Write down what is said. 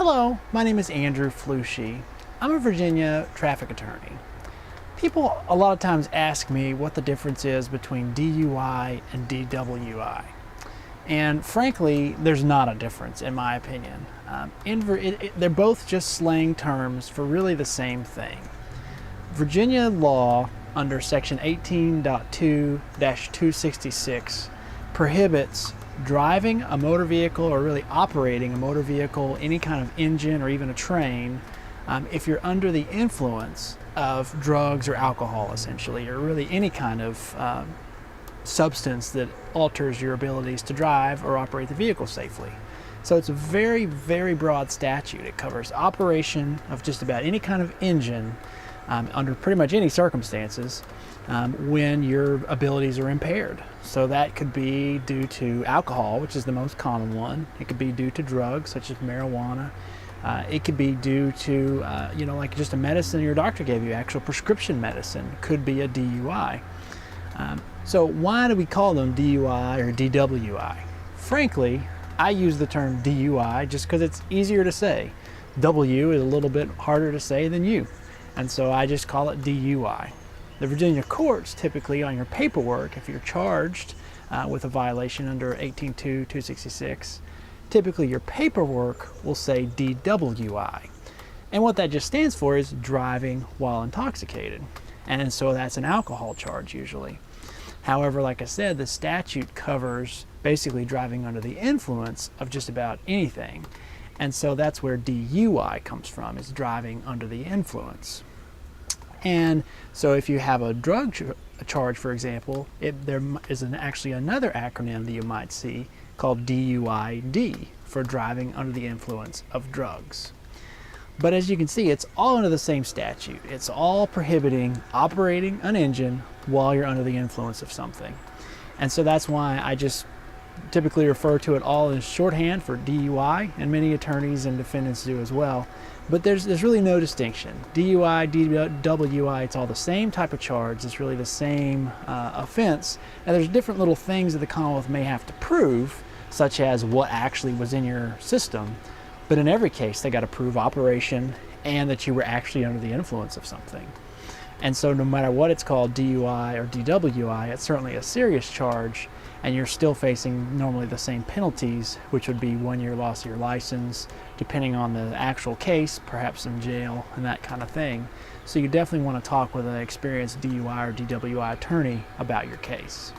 Hello, my name is Andrew Flushy. I'm a Virginia traffic attorney. People a lot of times ask me what the difference is between DUI and DWI. And frankly, there's not a difference in my opinion. They're both just slang terms for really the same thing. Virginia law under section 18.2-266 prohibits driving a motor vehicle or really operating a motor vehicle, any kind of engine or even a train, if you're under the influence of drugs or alcohol essentially, or really any kind of substance that alters your abilities to drive or operate the vehicle safely. So it's a very, very broad statute. It covers operation of just about any kind of engine under pretty much any circumstances when your abilities are impaired. So that could be due to alcohol, which is the most common one. It could be due to drugs such as marijuana. It could be due to, like just a medicine your doctor gave you, actual prescription medicine, could be a DUI. So why do we call them DUI or DWI? Frankly, I use the term DUI just because it's easier to say. W is a little bit harder to say than U, and so I just call it DUI. The Virginia courts typically on your paperwork, if you're charged with a violation under 18.2-266, typically your paperwork will say DWI. And what that just stands for is driving while intoxicated. And so that's an alcohol charge usually. However, like I said, the statute covers basically driving under the influence of just about anything. And so that's where DUI comes from, is driving under the influence. And so if you have a drug charge, for example, there is actually another acronym that you might see called DUID, for driving under the influence of drugs. But as you can see, it's all under the same statute. It's all prohibiting operating an engine while you're under the influence of something. And so that's why I just typically refer to it all as shorthand for DUI, and many attorneys and defendants do as well. But there's really no distinction. DUI, DWI, it's all the same type of charge. It's really the same offense. And there's different little things that the Commonwealth may have to prove, such as what actually was in your system. But in every case, they got to prove operation and that you were actually under the influence of something. And so no matter what it's called, DUI or DWI, it's certainly a serious charge, and you're still facing normally the same penalties, which would be 1 year loss of your license, depending on the actual case, perhaps some jail and that kind of thing. So you definitely want to talk with an experienced DUI or DWI attorney about your case.